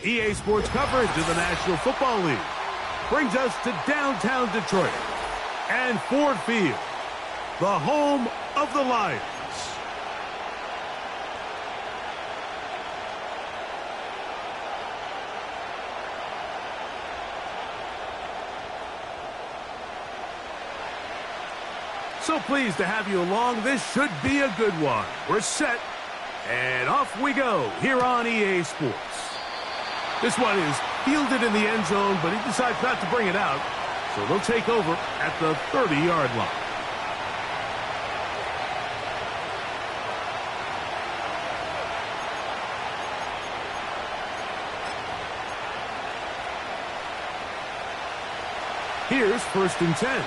EA Sports coverage of the National Football League brings us to downtown Detroit and Ford Field, the home of the Lions. So pleased to have you along. This should be a good one. We're set, and off we go here on EA Sports. This one is fielded in the end zone, but he decides not to bring it out, so they'll take over at the 30-yard line. Here's 1st and 10.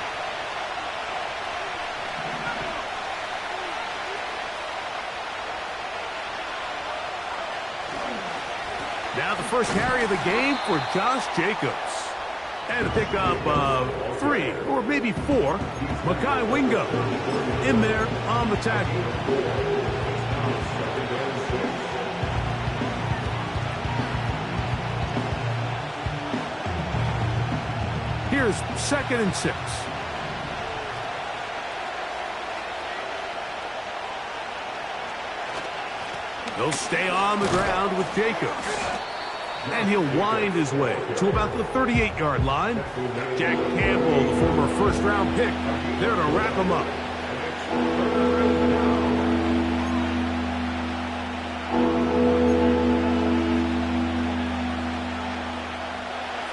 Now the first carry of the game for Josh Jacobs. And a pickup of 3 or maybe 4. Mekhi Wingo in there on the tackle. Here's 2nd and 6. He'll stay on the ground with Jacobs. And he'll wind his way to about the 38-yard line. Jack Campbell, the former first-round pick, there to wrap him up.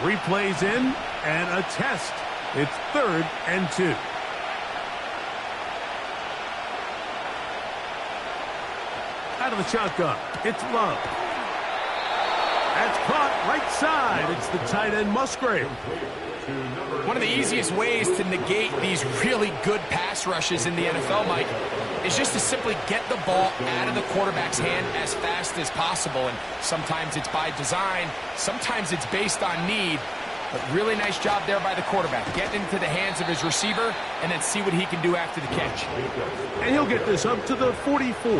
Three plays in and a test. It's 3rd and 2. Out of the shotgun, it's Love. That's caught right side. It's the tight end Musgrave. One of the easiest ways to negate these really good pass rushes in the NFL, Mike, is just to simply get the ball out of the quarterback's hand as fast as possible. And sometimes it's by design, sometimes it's based on need. But really nice job there by the quarterback. Getting into the hands of his receiver and then see what he can do after the catch. And he'll get this up to the 44.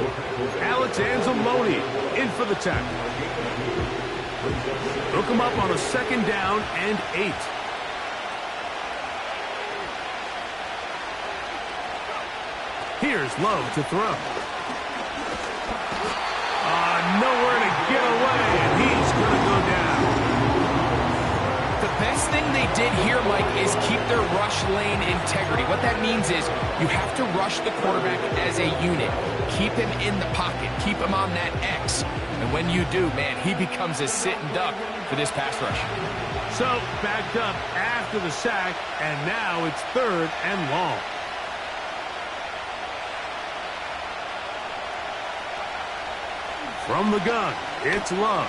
Alex Anzalone in for the tackle. They'll come up on a 2nd down and 8. Here's Love to throw. Nowhere to get away, and he's going to go down. The best thing they did here, Mike, is keep their rush lane integrity. What that means is you have to rush the quarterback as a unit. Keep him in the pocket. Keep him on that X. And when you do, man, he becomes a sitting duck for this pass rush. So, backed up after the sack, and now it's 3rd and long. From the gun, it's Love.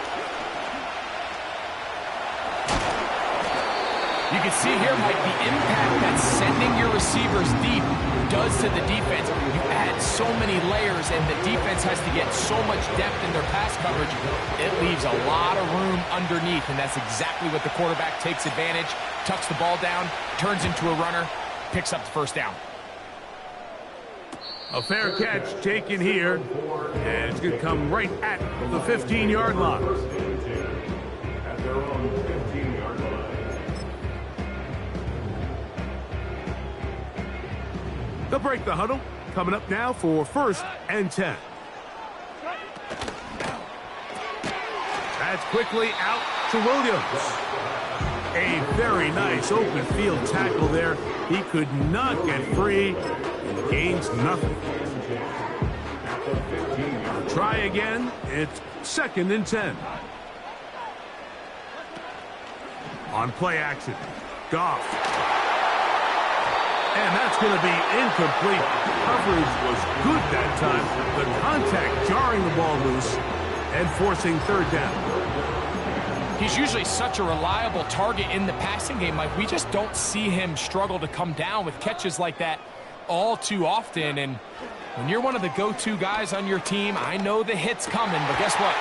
You can see here, Mike, the impact that sending your receivers deep does to the defense. You add so many layers, and the defense has to get so much depth in their pass coverage. It leaves a lot of room underneath, and that's exactly what the quarterback takes advantage. Tucks the ball down, turns into a runner, picks up the 1st down. A fair catch taken here, and it's going to come right at the 15-yard line. At their own 15-yard line. They'll break the huddle. Coming up now for 1st and 10. That's quickly out to Williams. A very nice open field tackle there. He could not get free. And gains nothing. Try again. It's 2nd and 10. On play action, Goff. And that's going to be incomplete. Coverage was good that time. The contact jarring the ball loose and forcing 3rd down. He's usually such a reliable target in the passing game. Like, we just don't see him struggle to come down with catches like that all too often. And when you're one of the go-to guys on your team, I know the hit's coming, but guess what?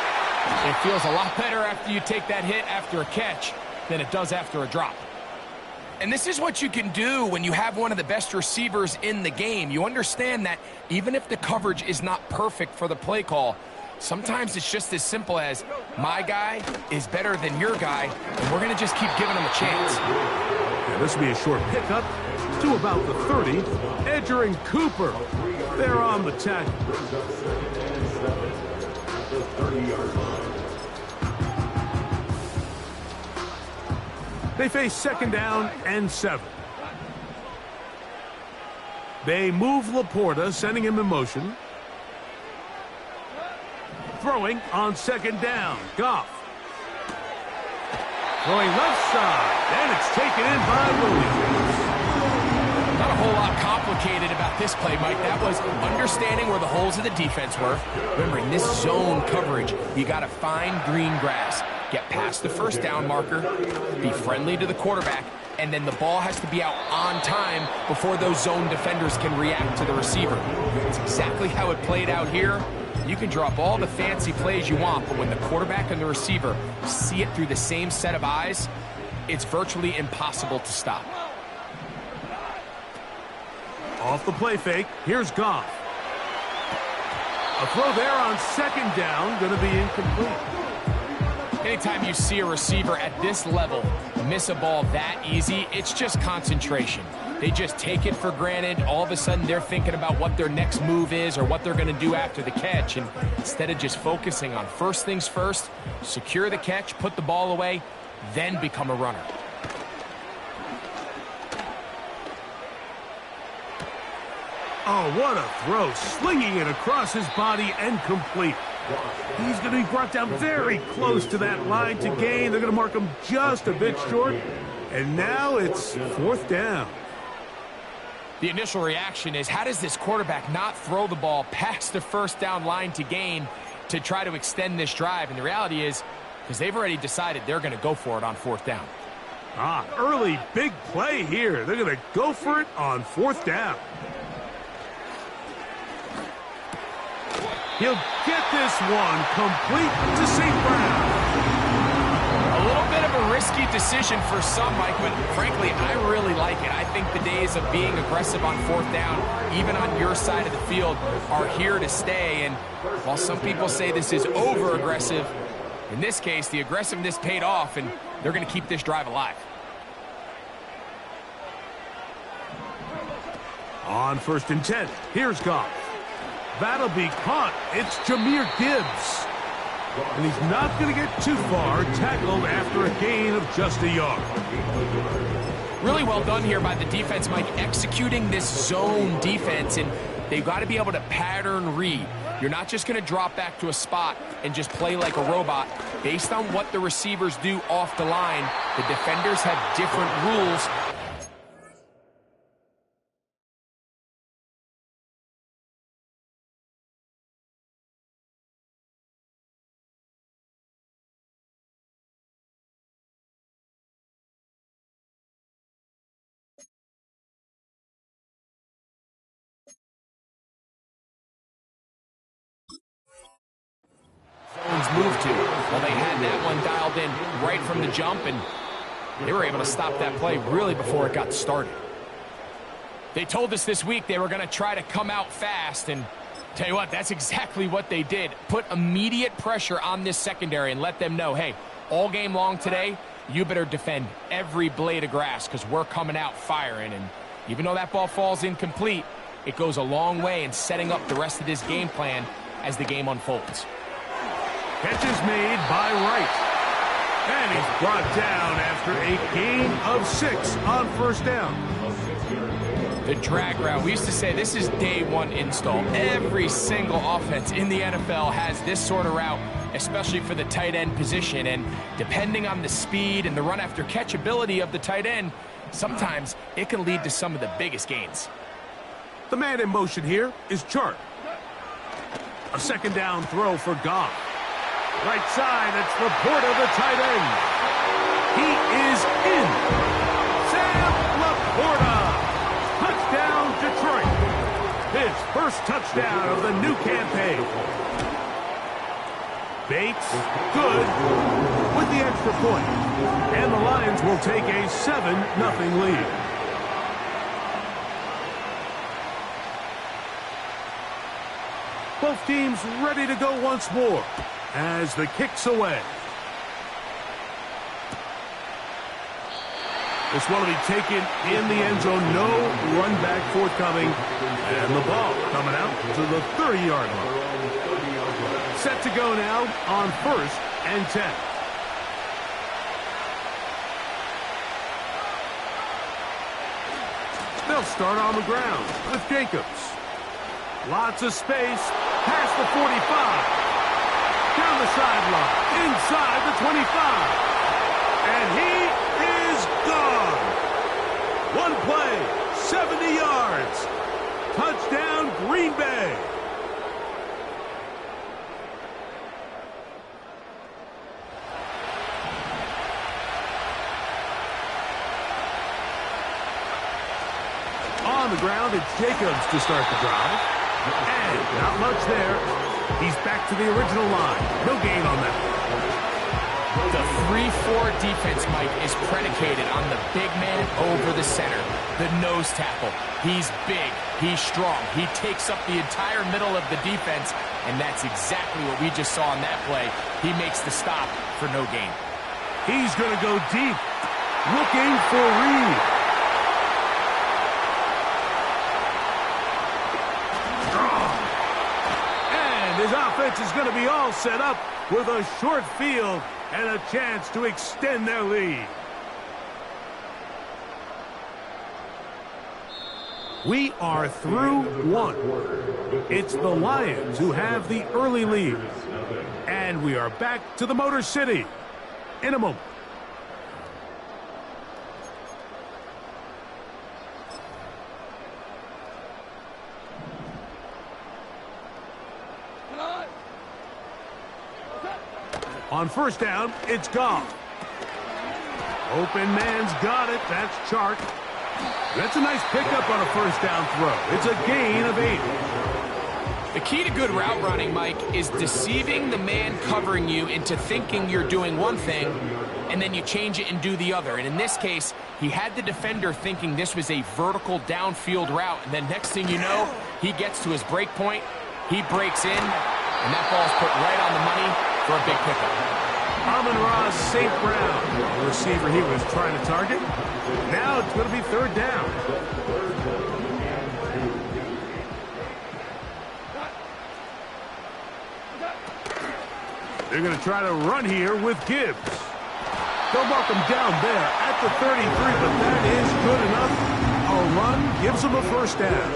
It feels a lot better after you take that hit after a catch than it does after a drop. And this is what you can do when you have one of the best receivers in the game. You understand that even if the coverage is not perfect for the play call, Sometimes it's just as simple as, my guy is better than your guy, and we're going to just keep giving him a chance. Yeah, this will be a short pickup to about the 30. Edger and Cooper, they're on the tackle. They face 2nd down and 7. They move Laporta, sending him in motion. Throwing on 2nd down. Goff. Throwing left side, and it's taken in by Williams. Not a whole lot complicated about this play, Mike. That was understanding where the holes of the defense were. Remember, in this zone coverage, you got to find green grass. Get past the 1st down marker, be friendly to the quarterback, and then the ball has to be out on time before those zone defenders can react to the receiver. It's exactly how it played out here. You can draw up all the fancy plays you want, but when the quarterback and the receiver see it through the same set of eyes, it's virtually impossible to stop. Off the play fake, here's Goff. A throw there on 2nd down, going to be incomplete. Anytime you see a receiver at this level miss a ball that easy, it's just concentration. They just take it for granted. All of a sudden, they're thinking about what their next move is or what they're going to do after the catch. And instead of just focusing on first things first, secure the catch, put the ball away, then become a runner. Oh, what a throw. Slinging it across his body and complete. He's going to be brought down very close to that line to gain. They're going to mark him just a bit short. And now it's 4th down. The initial reaction is, how does this quarterback not throw the ball past the 1st down line to gain to try to extend this drive? And the reality is, because they've already decided they're going to go for it on 4th down. Early big play here. They're going to go for it on 4th down. He'll get this one complete to St. Brown. A little bit of a risky decision for some, Mike, but frankly, I really like it. I think the days of being aggressive on 4th down, even on your side of the field, are here to stay. And while some people say this is over-aggressive, in this case, the aggressiveness paid off, and they're going to keep this drive alive. On 1st and 10, here's Goff. That'll be caught. It's Jahmyr Gibbs. And he's not going to get too far, tackled after a gain of just a yard. Really well done here by the defense, Mike, executing this zone defense, and they've got to be able to pattern read. You're not just going to drop back to a spot and just play like a robot. Based on what the receivers do off the line, the defenders have different rules. Move to. Well, they had that one dialed in right from the jump, and they were able to stop that play really before it got started. They told us this week they were going to try to come out fast, and tell you what, that's exactly what they did. Put immediate pressure on this secondary and let them know, hey, all game long today, you better defend every blade of grass because we're coming out firing. And even though that ball falls incomplete, it goes a long way in setting up the rest of this game plan as the game unfolds. Catch is made by Wright. And he's brought down after a gain of 6 on 1st down. The drag route. We used to say this is day one install. Every single offense in the NFL has this sort of route, especially for the tight end position. And depending on the speed and the run after catch ability of the tight end, sometimes it can lead to some of the biggest gains. The man in motion here is Chark. A 2nd down throw for Goff. Right side, it's Laporta, the tight end. He is in. Sam Laporta. Touchdown, Detroit. His first touchdown of the new campaign. Bates, good, with the extra point. And the Lions will take a 7-0 lead. Both teams ready to go once more as the kick's away. This one will be taken in the end zone. No run back forthcoming. And the ball coming out to the 30-yard line. Set to go now on 1st and 10. They'll start on the ground with Jacobs. Lots of space. Past the 45. Down the sideline. Inside the 25. And he is gone. One play, 70 yards. Touchdown, Green Bay. On the ground, it's Jacobs to start the drive. And not much there. He's back to the original line. No gain on that. The 3-4 defense, Mike, is predicated on the big man over the center, the nose tackle. He's big, he's strong, he takes up the entire middle of the defense, and that's exactly what we just saw on that play. He makes the stop for no gain. He's going to go deep, looking for Reed. And his offense is going to be all set up with a short field and a chance to extend their lead. We are through one. It's the Lions who have the early lead. And we are back to the Motor City in a moment. On 1st down, it's Goff. Open man's got it. That's Chark. That's a nice pickup on a 1st down throw. It's a gain of 8. The key to good route running, Mike, is deceiving the man covering you into thinking you're doing one thing, and then you change it and do the other. And in this case, he had the defender thinking this was a vertical downfield route, and then next thing you know, he gets to his break point, he breaks in, and that ball's put right on the money for a big pickup. Amon-Ra St. Brown, the receiver he was trying to target. Now it's going to be 3rd down. They're going to try to run here with Gibbs. They'll mark him down there at the 33, but that is good enough. A run gives him a 1st down.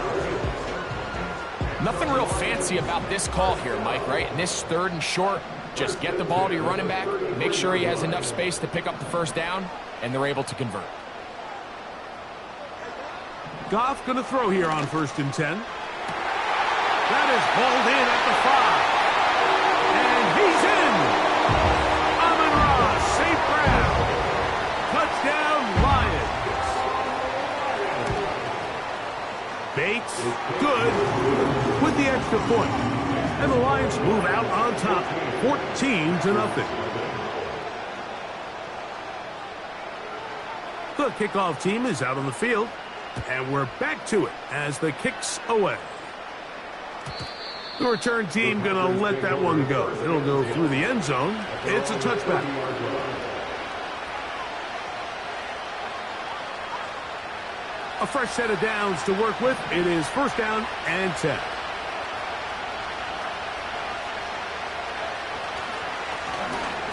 Nothing real fancy about this call here, Mike, right? In this 3rd and short, just get the ball to your running back, make sure he has enough space to pick up the 1st down, and they're able to convert. Goff going to throw here on 1st and 10. That is hauled in at the 5. And he's in! Amon-Ra St. Brown. Touchdown, Lions. Bates, good, with the extra point. And the Lions move out on top, 14-0. The kickoff team is out on the field, and we're back to it as the kick's away. The return team going to let that one go. It'll go through the end zone. It's a touchback. A fresh set of downs to work with. It is 1st down and 10.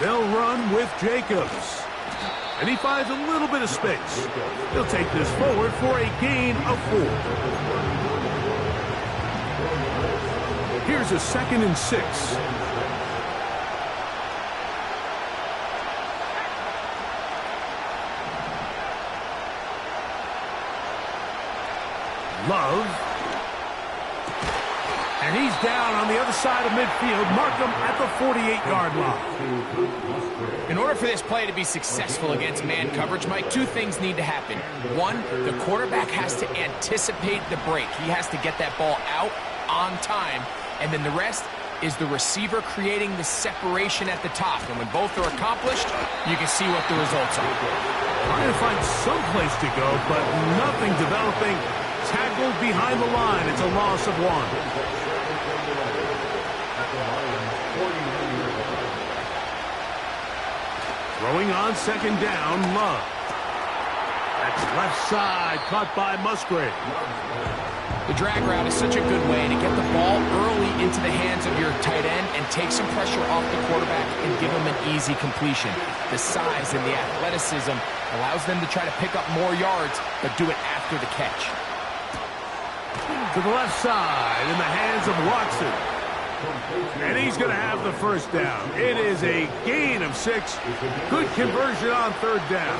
They'll run with Jacobs. And he finds a little bit of space. He'll take this forward for a gain of 4. Here's a 2nd and 6. Love. And he's down on the other side of midfield. Mark him at the 48-yard line. In order for this play to be successful against man coverage, Mike, 2 things need to happen. 1, the quarterback has to anticipate the break. He has to get that ball out on time. And then the rest is the receiver creating the separation at the top. And when both are accomplished, you can see what the results are. Trying to find some place to go, but nothing developing. Tackled behind the line. It's a loss of 1. Throwing on second down, Love. That's left side, caught by Musgrave. The drag route is such a good way to get the ball early into the hands of your tight end and take some pressure off the quarterback and give him an easy completion. The size and the athleticism allows them to try to pick up more yards, but do it after the catch. To the left side in the hands of Watson. And he's going to have the first down. It is a gain of 6. Good conversion on third down.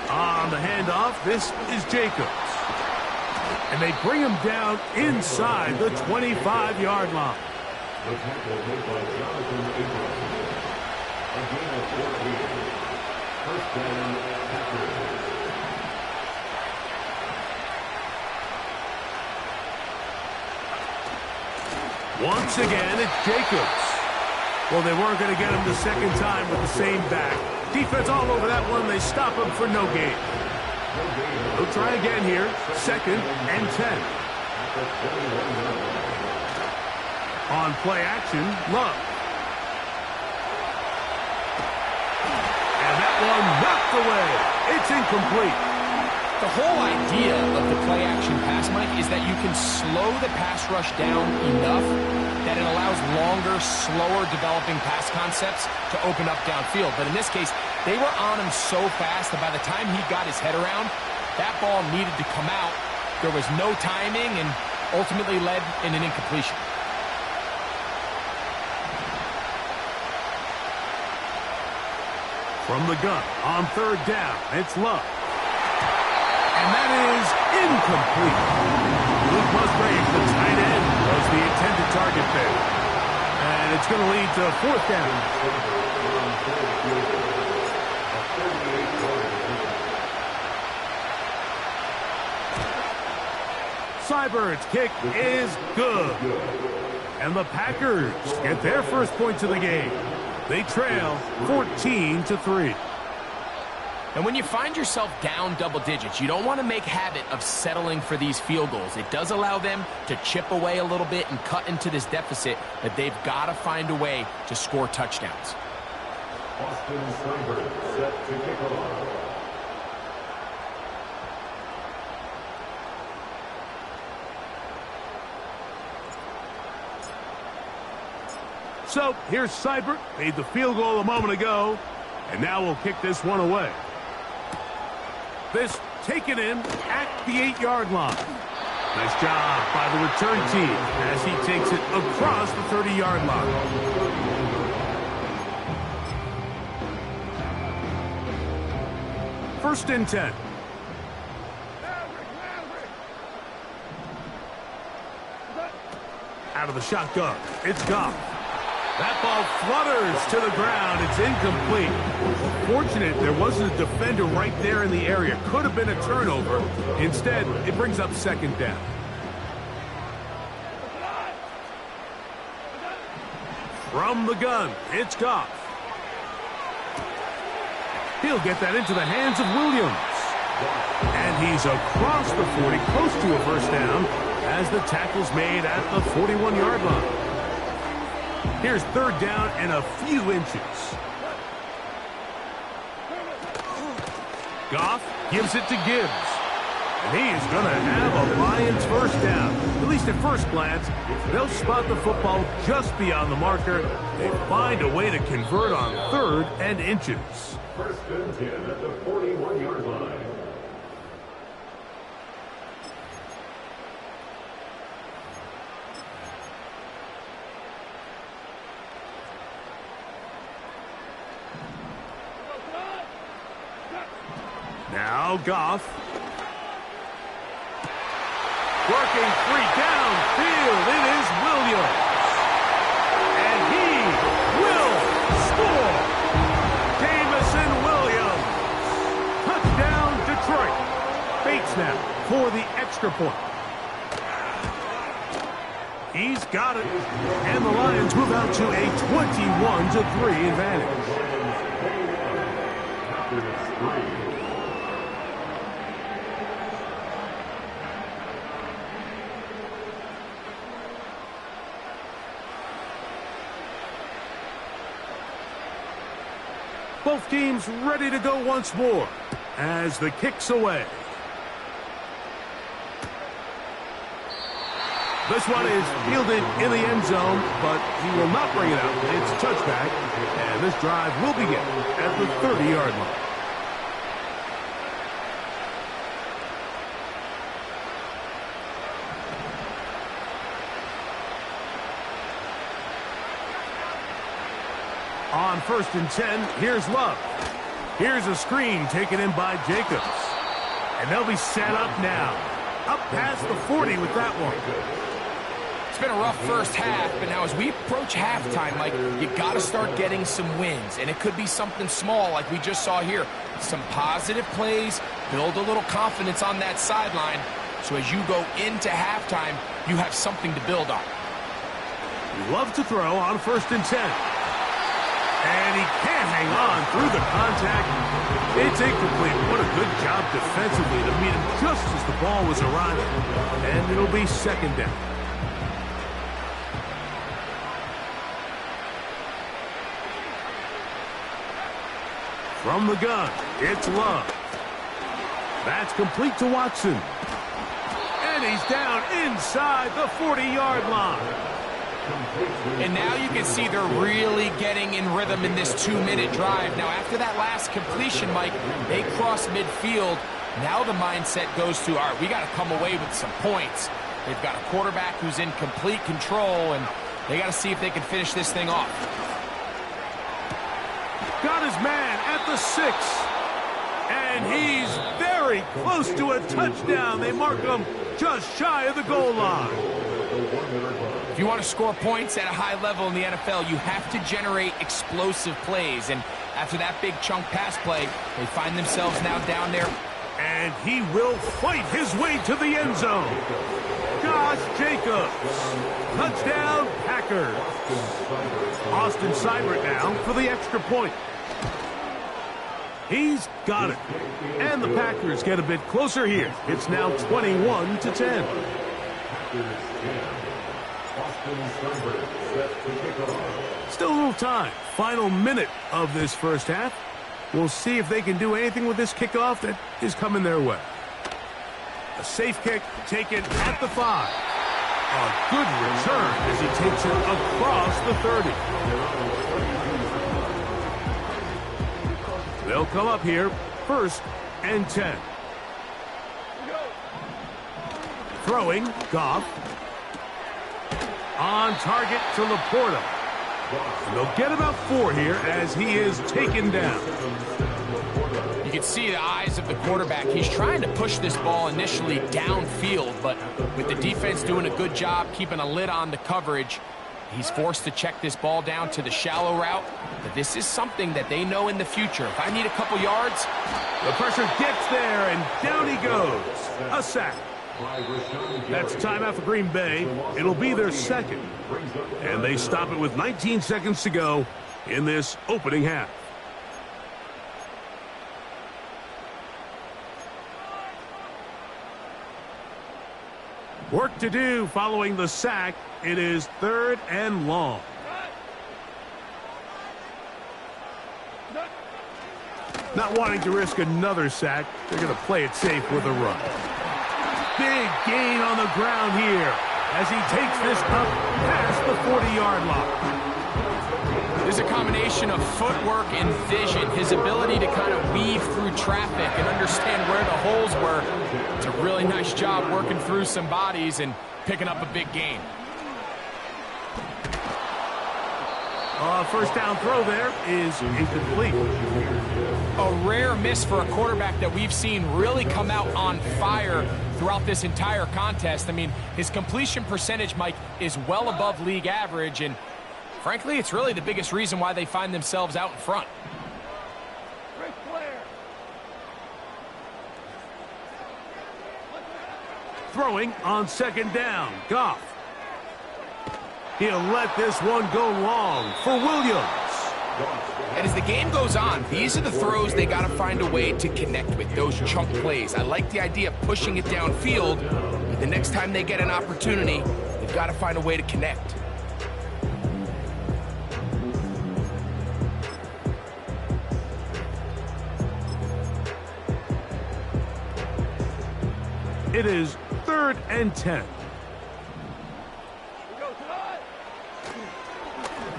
On the handoff, this is Jacobs. And they bring him down inside the 25-yard line. The tackle made by Jonathan Abram. A gain of 14. First down, Packers. Once again, it's Jacobs. Well, they weren't going to get him the second time with the same back. Defense all over that one. They stop him for no gain. They'll try again here. Second and 10. On play action, Love. And that one knocked away. It's incomplete. The whole idea of the play action pass, Mike, is that you can slow the pass rush down enough that it allows longer, slower developing pass concepts to open up downfield. But in this case, they were on him so fast that by the time he got his head around, that ball needed to come out. There was no timing and ultimately led in an incompletion. From the gun, on third down, it's Love. And that is incomplete. Luke Musgrave, the tight end, was the intended target there. And it's going to lead to fourth down. Seibert's kick is good. And the Packers get their first points of the game. They trail 14-3. And when you find yourself down double digits, you don't want to make habit of settling for these field goals. It does allow them to chip away a little bit and cut into this deficit, but they've got to find a way to score touchdowns. Austin Seibert set to kick off. So here's Seibert, made the field goal a moment ago, and now we'll kick this one away. This taken in at the 8-yard line. Nice job by the return team as he takes it across the 30-yard line. First and 10. Out of the shotgun, it's Goff. That ball flutters to the ground. It's incomplete. Fortunate there wasn't a defender right there in the area. Could have been a turnover. Instead, it brings up second down. From the gun, it's Goff. He'll get that into the hands of Williams. And he's across the 40, close to a first down, as the tackle's made at the 41-yard line. Here's third down and a few inches. Goff gives it to Gibbs. And he is going to have a Lions first down. At least at first glance, they'll spot the football just beyond the marker. They find a way to convert on third and inches. First and 10 at the 41-yard line. Now Goff. Working free downfield. It is Williams. And he will score. Jamison Williams. Touchdown, Detroit. Bates now for the extra point. He's got it. And the Lions move out to a 21-3 advantage. both teams ready to go once more as the kick's away. This one is fielded in the end zone, but he will not bring it out. It's a touchback, and this drive will begin at the 30-yard line. On 1st and 10, here's Love. Here's a screen taken in by Jacobs. And they'll be set up now. Up past the 40 with that one. It's been a rough first half, but now as we approach halftime, Mike, you got to start getting some wins. And it could be something small like we just saw here. Some positive plays, build a little confidence on that sideline. So as you go into halftime, you have something to build on. Love to throw on 1st and 10. And he can't hang on through the contact. It's incomplete. What a good job defensively to meet him just as the ball was arriving. And it'll be 2nd down. From the gun, it's Love. That's complete to Watson. And he's down inside the 40-yard line. And now you can see they're really getting in rhythm in this 2-minute drive. Now, after that last completion, Mike, they cross midfield. Now the mindset goes to, all right, we got to come away with some points. They've got a quarterback who's in complete control, and they got to see if they can finish this thing off. Got his man at the 6. And he's very close to a touchdown. They mark him just shy of the goal line. If you want to score points at a high level in the NFL, you have to generate explosive plays. And after that big chunk pass play, they find themselves now down there. And he will fight his way to the end zone. Josh Jacobs. Touchdown, Packers. Austin Seibert now for the extra point. He's got it. And the Packers get a bit closer here. It's now 21-10. Still a little time. Final minute of this first half. We'll see if they can do anything with this kickoff that is coming their way. A safe kick taken at the 5. A good return as he takes it across the 30. They'll come up here, 1st and 10. Throwing, Goff. On target to Laporta. And they'll get about 4 here as he is taken down. You can see the eyes of the quarterback. He's trying to push this ball initially downfield, but with the defense doing a good job keeping a lid on the coverage, he's forced to check this ball down to the shallow route. But this is something that they know in the future. If I need a couple yards, the pressure gets there, and down he goes. A sack. That's timeout for Green Bay. It'll be their 2nd. And they stop it with 19 seconds to go in this opening half. Work to do following the sack. It is 3rd and long. Not wanting to risk another sack, they're going to play it safe with a run. Big gain on the ground here as he takes this up past the 40-yard line. There's a combination of footwork and vision, his ability to kind of weave through traffic and understand where the holes were. It's a really nice job working through some bodies and picking up a big gain. First down throw there is incomplete. A rare miss for a quarterback that we've seen really come out on fire throughout this entire contest. I mean, his completion percentage, Mike, is well above league average, and frankly, it's really the biggest reason why they find themselves out in front. Throwing on 2nd down, Goff. He'll let this one go long for Williams. And as the game goes on, these are the throws they got to find a way to connect with, those chunk plays. I like the idea of pushing it downfield, but the next time they get an opportunity, they've got to find a way to connect. It is 3rd and 10.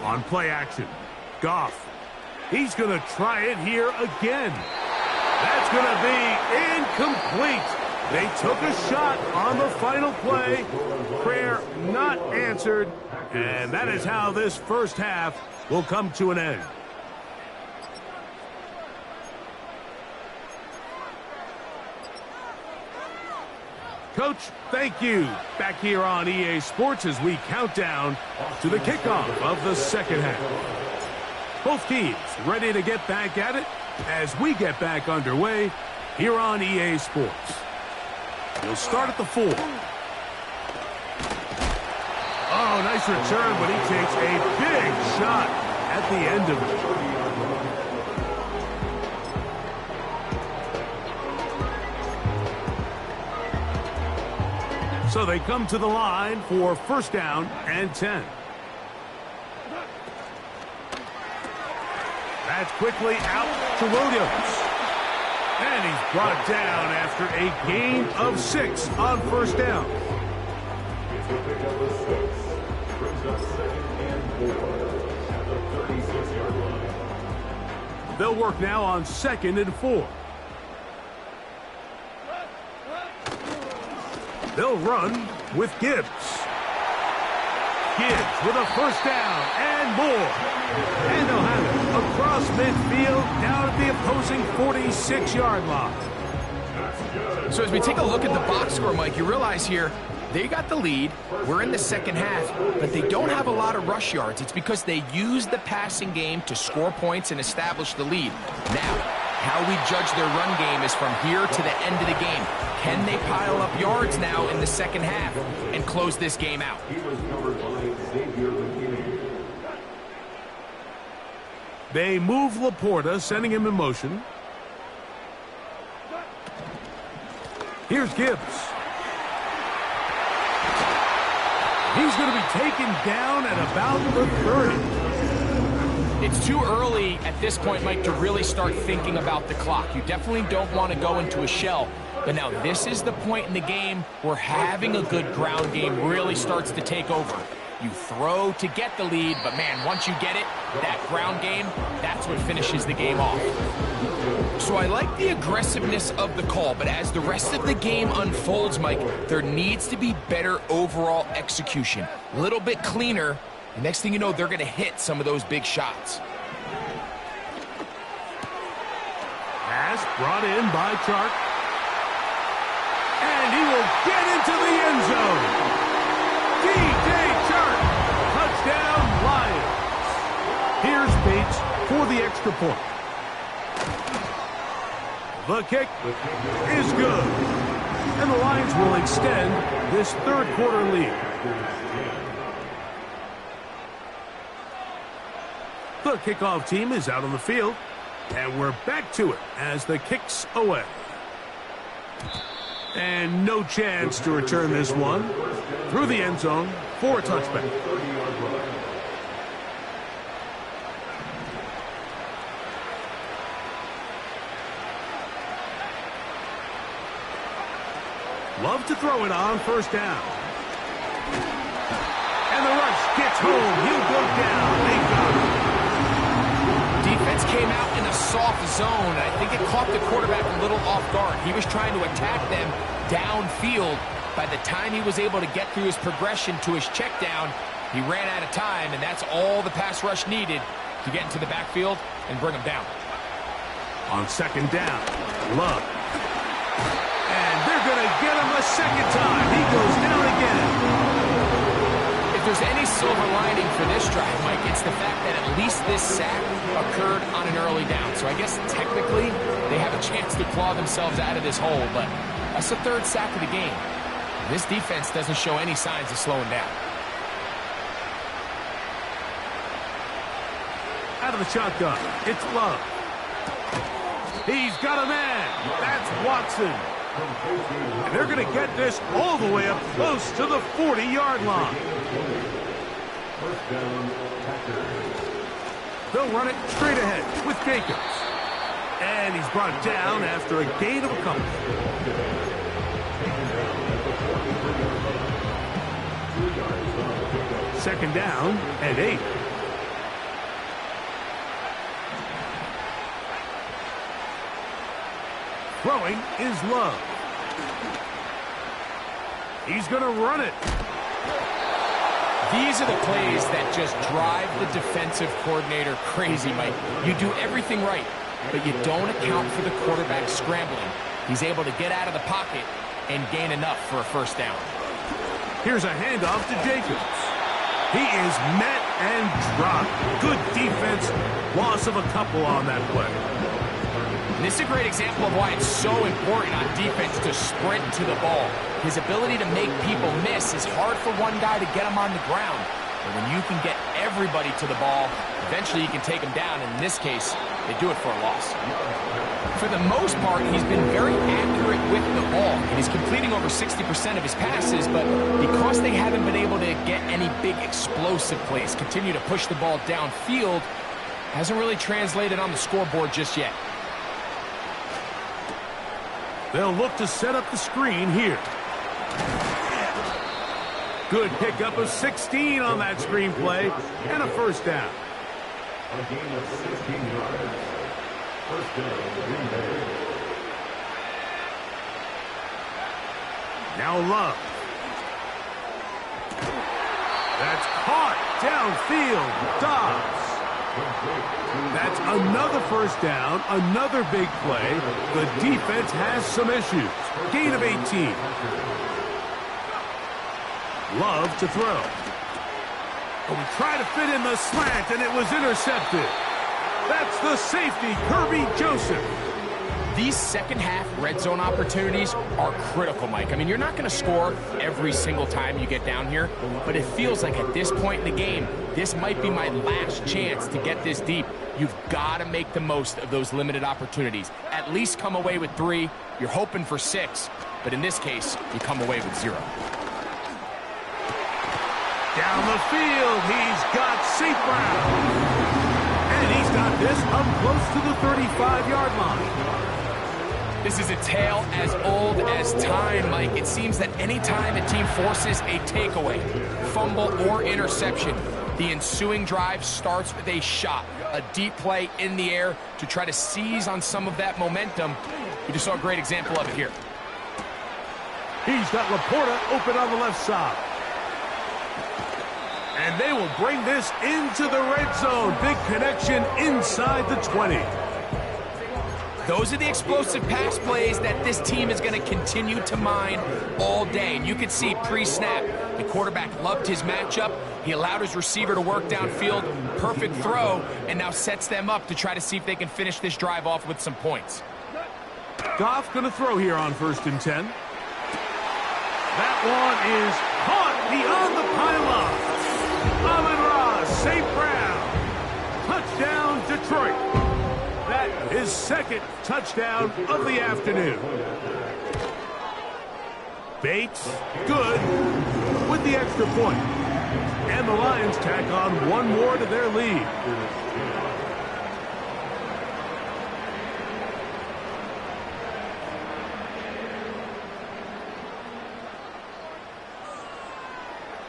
On play action, Goff. He's going to try it here again. That's going to be incomplete. They took a shot on the final play. Prayer not answered. And that is how this first half will come to an end. Coach, thank you. Back here on EA Sports as we count down to the kickoff of the second half. Both teams ready to get back at it as we get back underway here on EA Sports. We'll start at the 4. Oh, nice return, but he takes a big shot at the end of it. So they come to the line for 1st down and 10. That's quickly out to Williams. And he's brought down after a gain of 6 on 1st down. It's a pickup of 6. Brings up 2nd and 4 at the 36-yard line. They'll work now on 2nd and 4. They'll run with Gibbs. Gibbs with a 1st down and more. And they'll have it across midfield down at the opposing 46-yard line. So as we take a look at the box score, Mike, you realize here they got the lead. We're in the second half, but they don't have a lot of rush yards. It's because they use the passing game to score points and establish the lead. Now, how we judge their run game is from here to the end of the game. Can they pile up yards now in the second half and close this game out? They move Laporta, sending him in motion. Here's Gibbs. He's going to be taken down at about the 30. It's too early at this point, Mike, to really start thinking about the clock. You definitely don't want to go into a shell. But now this is the point in the game where having a good ground game really starts to take over. You throw to get the lead, but man, once you get it, that ground game, that's what finishes the game off. So I like the aggressiveness of the call, but as the rest of the game unfolds, Mike, there needs to be better overall execution. A little bit cleaner. The next thing you know, they're going to hit some of those big shots. Pass brought in by Chark. And he will get into the end zone. D.J. Chark, touchdown Lions. Here's Bates for the extra point. The kick is good. And the Lions will extend this 3rd quarter lead. The kickoff team is out on the field, and we're back to it as the kick's away. And no chance to return this one through the end zone for a touchback. Love to throw it on 1st down. And the rush gets home. He'll go down. They got him. Defense came out in a soft zone, and I think it caught the quarterback a little off guard. He was trying to attack them downfield. By the time he was able to get through his progression to his check down, he ran out of time, and that's all the pass rush needed to get into the backfield and bring him down. On 2nd down, Love. And they're going to get him a 2nd time. He goes down again. If there's any silver lining for this drive, Mike, it's the fact that at least this sack occurred on an early down. So I guess technically they have a chance to claw themselves out of this hole, but that's the 3rd sack of the game. This defense doesn't show any signs of slowing down. Out of the shotgun, it's Love. He's got a man. That's Watson. And they're going to get this all the way up close to the 40-yard line. They'll run it straight ahead with Jacobs. And he's brought down after a gain of a couple. Second down and 8. Throwing is Love. He's going to run it. These are the plays that just drive the defensive coordinator crazy, Mike. You do everything right, but you don't account for the quarterback scrambling. He's able to get out of the pocket and gain enough for a first down. Here's a handoff to Jacobs. He is met and dropped. Good defense. Loss of a couple on that play. And this is a great example of why it's so important on defense to sprint to the ball. His ability to make people miss is hard for one guy to get him on the ground. But when you can get everybody to the ball, eventually you can take him down. And in this case, they do it for a loss. For the most part, he's been very accurate with the ball. And he's completing over 60% of his passes, but because they haven't been able to get any big explosive plays, continue to push the ball downfield, hasn't really translated on the scoreboard just yet. They'll look to set up the screen here. Good pickup of 16 on that screen play, and a first down. A gain of 16 yards. First down, Green Bay. Now Love. That's caught downfield. Dobbs. That's another first down, another big play. The defense has some issues. Gain of 18. Love to throw. Oh, we try to fit in the slant, and it was intercepted. That's the safety, Kirby Joseph. These second-half red zone opportunities are critical, Mike. I mean, you're not going to score every single time you get down here, but it feels like at this point in the game, this might be my last chance to get this deep. You've got to make the most of those limited opportunities. At least come away with 3. You're hoping for 6, but in this case, you come away with 0. Down the field, he's got St. Brown. And he's got this up close to the 35-yard line. This is a tale as old as time, Mike. It seems that any time a team forces a takeaway, fumble, or interception, the ensuing drive starts with a shot, a deep play in the air to try to seize on some of that momentum. We just saw a great example of it here. He's got Laporta open on the left side. And they will bring this into the red zone. Big connection inside the 20. Those are the explosive pass plays that this team is going to continue to mine all day. And you can see pre-snap, the quarterback loved his matchup. He allowed his receiver to work downfield. Perfect throw, and now sets them up to try to see if they can finish this drive off with some points. Goff going to throw here on 1st and 10. That one is caught beyond the pylon. Amon-Ra St. Brown. Touchdown, Detroit. That is second touchdown of the afternoon. Bates, good, with the extra point. And the Lions tack on one more to their lead.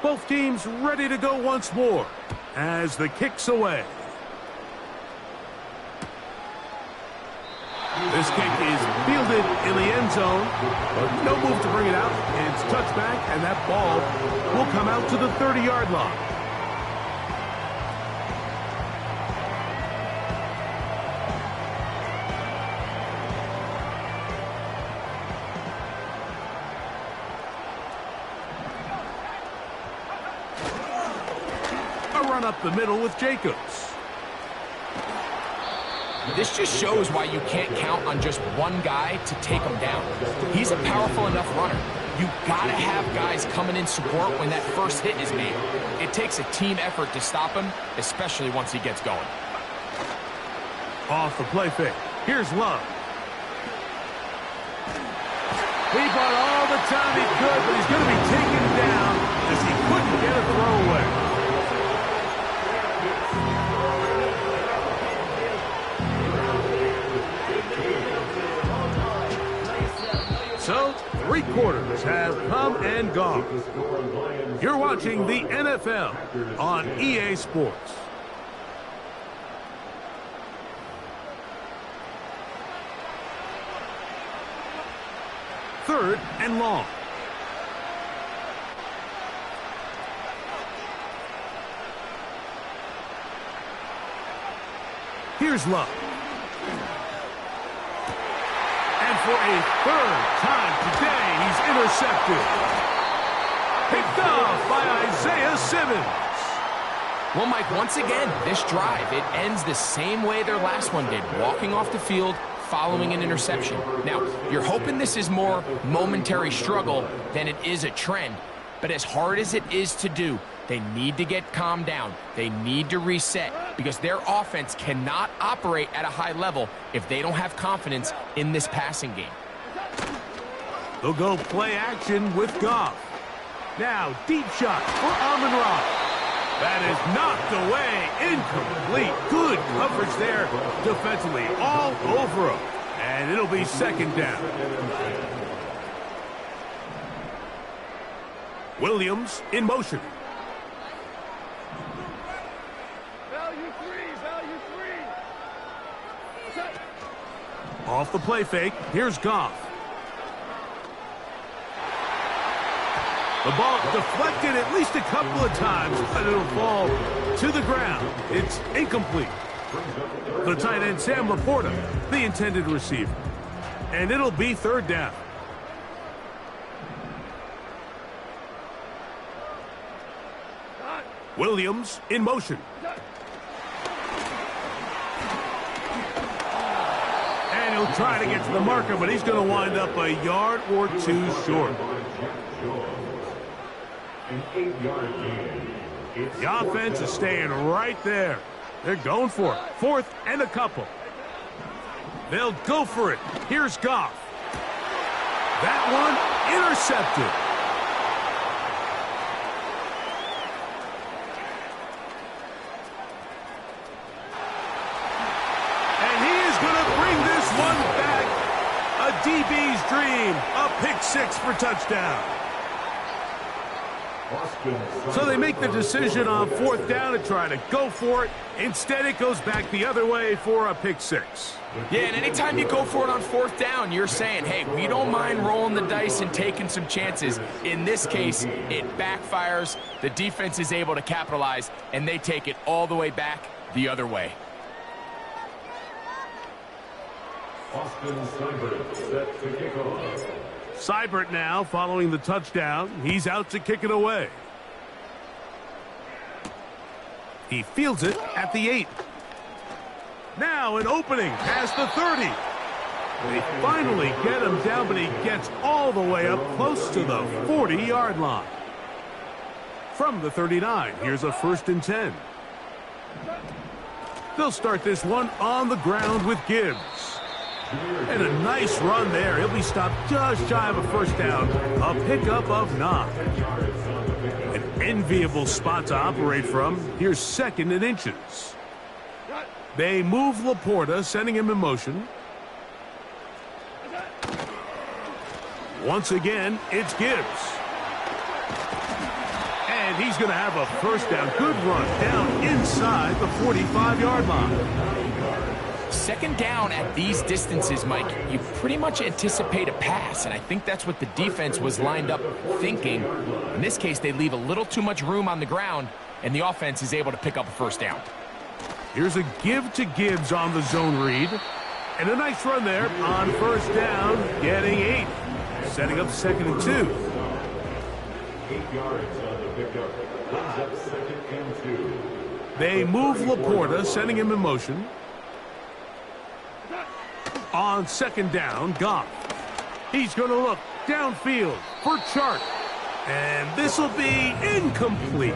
Both teams ready to go once more as the kick's away. This kick is fielded in the end zone. No move to bring it out. It's touchback, and that ball will come out to the 30-yard line. A run up the middle with Jacobs. This just shows why you can't count on just one guy to take him down. He's a powerful enough runner. You gotta have guys coming in support when that first hit is made. It takes a team effort to stop him, especially once he gets going. Off the play fake. Here's Love. He bought all the time he could, but he's going to be taken down as he couldn't get a throw away. So, 3 quarters have come and gone. You're watching the NFL on EA Sports. Third and long. Here's Love. And for a third time today, he's intercepted. Picked off by Isaiah Simmons. Well, Mike, once again, this drive, it ends the same way their last one did, walking off the field, following an interception. Now, you're hoping this is more momentary struggle than it is a trend, but as hard as it is to do, they need to get calmed down. They need to reset because their offense cannot operate at a high level if they don't have confidence in this passing game. They'll go play action with Goff. Now, deep shot for Amon-Ra. That is knocked away, incomplete. Good coverage there defensively, all over him. And it'll be second down. Williams in motion. Off the play fake, here's Goff. The ball deflected at least a couple of times, but it'll fall to the ground. It's incomplete. The tight end, Sam Laporta, the intended receiver. And it'll be third down. Williams in motion. And he'll try to get to the marker, but he's going to wind up a yard or two short. The offense is staying right there. They're going for it. Fourth and a couple. They'll go for it. Here's Goff. That one intercepted. And he is going to bring this one back. A DB's dream. A pick six for touchdown. So they make the decision on fourth down to try to go for it. Instead, it goes back the other way for a pick six. Yeah, and anytime you go for it on fourth down, you're saying, hey, we don't mind rolling the dice and taking some chances. In this case, it backfires. The defense is able to capitalize, and they take it all the way back the other way. Austin Seibert set to kick off. Seibert now following the touchdown. He's out to kick it away. He fields it at the 8. Now an opening past the 30. They finally get him down, but he gets all the way up close to the 40-yard line. From the 39, here's a 1st and 10. They'll start this one on the ground with Gibbs. And a nice run there. He'll be stopped just shy of a first down. A pickup of 9. An enviable spot to operate from. Here's 2nd and inches. They move Laporta, sending him in motion. Once again, it's Gibbs. And he's going to have a first down. Good run down inside the 45-yard line. Second down at these distances, Mike, you pretty much anticipate a pass, and I think that's what the defense was lined up thinking. In this case, they leave a little too much room on the ground, and the offense is able to pick up a first down. Here's a give to Gibbs on the zone read. And a nice run there on first down, getting 8. Setting up 2nd and 2. 8 yards on the pickup. Brings up 2nd and 2. They move Laporta, sending him in motion. On 2nd down, Goff. He's going to look downfield for Chark. And this will be incomplete.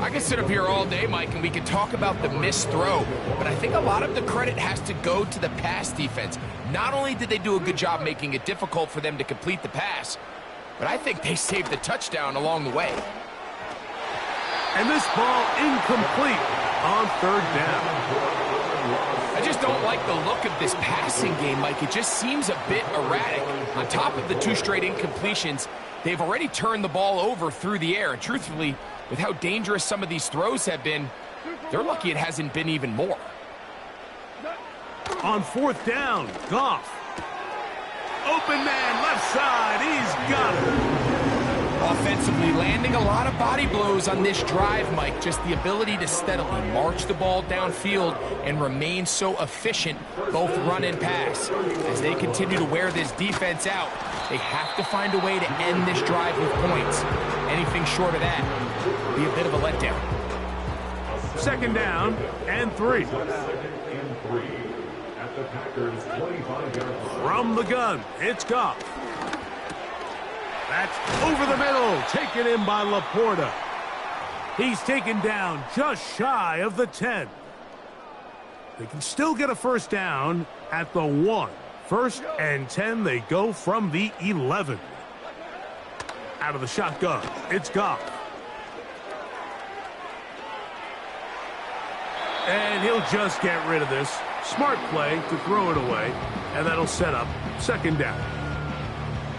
I can sit up here all day, Mike, and we can talk about the missed throw, but I think a lot of the credit has to go to the pass defense. Not only did they do a good job making it difficult for them to complete the pass, but I think they saved the touchdown along the way. And this ball incomplete on 3rd down. I just don't like the look of this passing game, Mike. It just seems a bit erratic. On top of the 2 straight incompletions, they've already turned the ball over through the air. And truthfully, with how dangerous some of these throws have been, they're lucky it hasn't been even more. On 4th down, Goff. Open man, left side, he's got it. Offensively, landing a lot of body blows on this drive, Mike. Just the ability to steadily march the ball downfield and remain so efficient, both run and pass. As they continue to wear this defense out, they have to find a way to end this drive with points. Anything short of that will be a bit of a letdown. 2nd down and 3. At the Packers 25-yard line. From the gun, it's Goff. That's over the middle, taken in by Laporta. He's taken down just shy of the 10. They can still get a 1st down at the 1. 1st and 10, they go from the 11. Out of the shotgun, it's Goff. And he'll just get rid of this. Smart play to throw it away, and that'll set up 2nd down.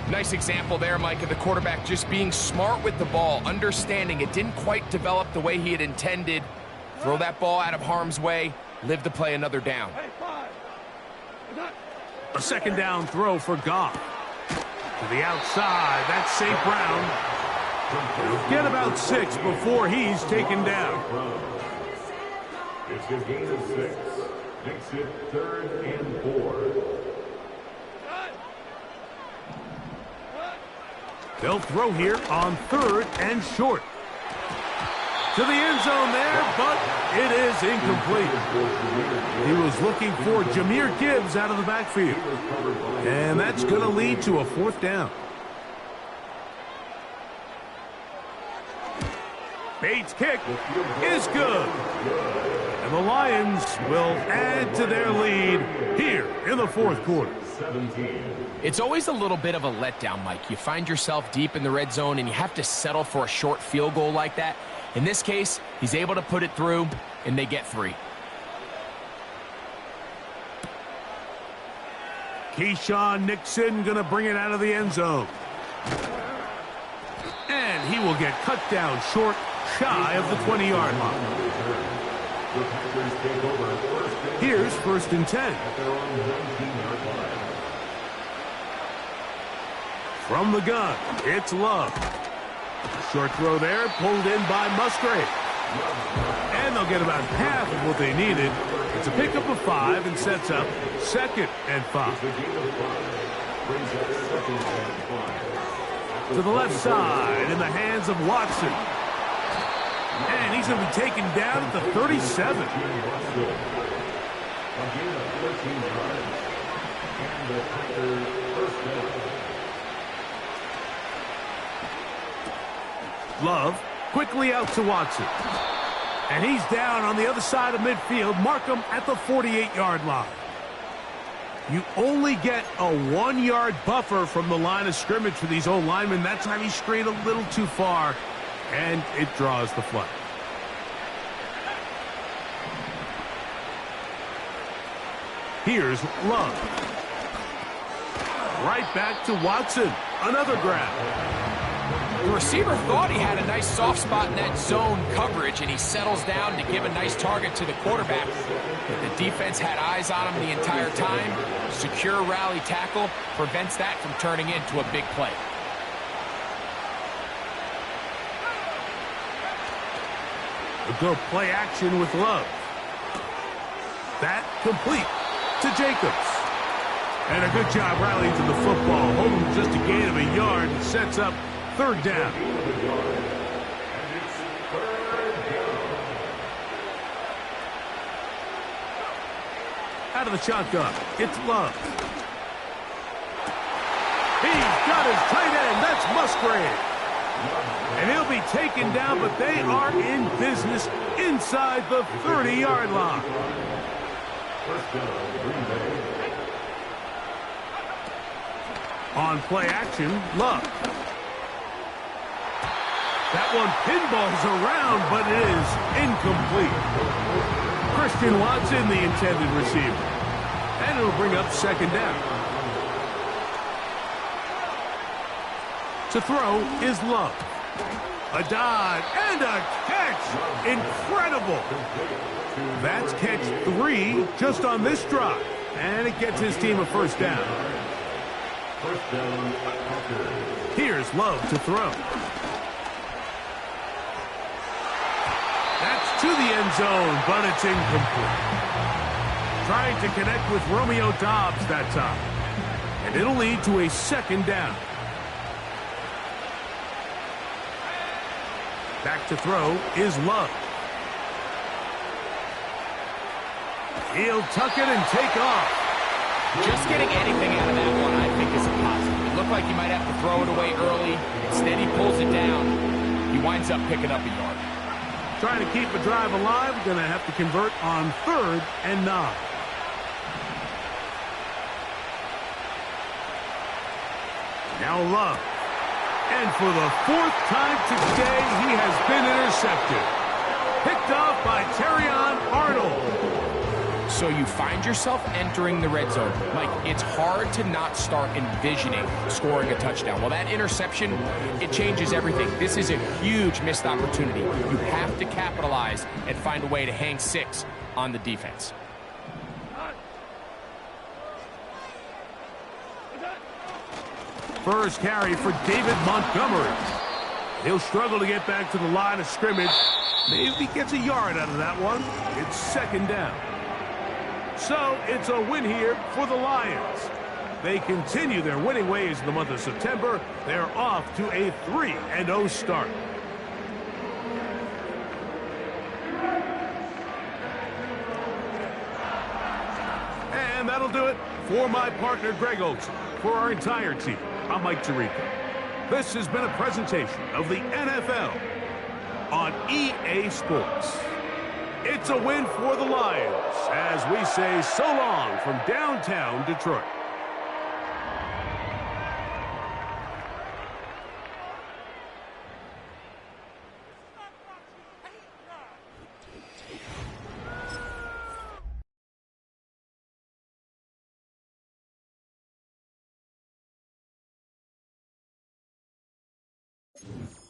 Nice example there, Mike, of the quarterback just being smart with the ball, understanding it didn't quite develop the way he had intended. Throw that ball out of harm's way, live to play another down. A 2nd down throw for Goff. To the outside, that's St. Brown. He'll get about 6 before he's taken down. It's a gain of 6. Makes it 3rd and 4. They'll throw here on 3rd and short. To the end zone there, but it is incomplete. He was looking for Jahmyr Gibbs out of the backfield. And that's going to lead to a 4th down. Bates' kick is good. And the Lions will add to their lead here in the 4th quarter. It's always a little bit of a letdown, Mike. You find yourself deep in the red zone and you have to settle for a short field goal like that. In this case, he's able to put it through, and they get 3. Keyshawn Nixon going to bring it out of the end zone. And he will get cut down short, shy of the 20-yard line. Here's 1st and 10. From the gun, it's Love. Short throw there, pulled in by Musgrave. And they'll get about half of what they needed. It's a pickup of 5 and sets up 2nd and 5. To the left side in the hands of Watson. And he's going to be taken down at the 37. Love quickly out to Watson. And he's down on the other side of midfield. Mark him at the 48-yard line. You only get a 1-yard buffer from the line of scrimmage for these old linemen. That time he strayed a little too far, and it draws the flag. Here's Love. Right back to Watson. Another grab. The receiver thought he had a nice soft spot in that zone coverage, and he settles down to give a nice target to the quarterback. But the defense had eyes on him the entire time. Secure rally tackle prevents that from turning into a big play. We'll go play action with Love. That complete to Jacobs. And a good job rallying to the football. Holding just a gain of a yard and sets up 3rd down. Out of the shotgun, it's Love. He's got his tight end. That's Musgrave. And he'll be taken down, but they are in business inside the 30-yard line. On play action, Love. That one pinballs around, but it is incomplete. Christian Watson, the intended receiver. And it'll bring up second down. To throw is Love. A dive and a catch. Incredible. That's catch 3 just on this drive. And it gets his team a first down. Here's Love to throw. That's to the end zone, but it's incomplete. Trying to connect with Romeo Doubs that time. And it'll lead to a second down. Back to throw is Love. He'll tuck it and take off. Just getting anything out of that one, I think, is a positive. It looked like he might have to throw it away early. Instead, he pulls it down. He winds up picking up a yard. Trying to keep a drive alive, going to have to convert on 3rd and 9. Now Love. And for the 4th time today, he has been intercepted. Picked off by Terrion Arnold. So you find yourself entering the red zone. Mike, it's hard to not start envisioning scoring a touchdown. Well, that interception, it changes everything. This is a huge missed opportunity. You have to capitalize and find a way to hang 6 on the defense. First carry for David Montgomery. He'll struggle to get back to the line of scrimmage. Maybe he gets a yard out of that one. It's second down. So it's a win here for the Lions. They continue their winning ways in the month of September. They're off to a 3-0 start. And that'll do it for my partner, Greg Olson. For our entire team, I'm Mike Tirico. This has been a presentation of the NFL on EA Sports. It's a win for the Lions as we say so long from downtown Detroit. Thank you.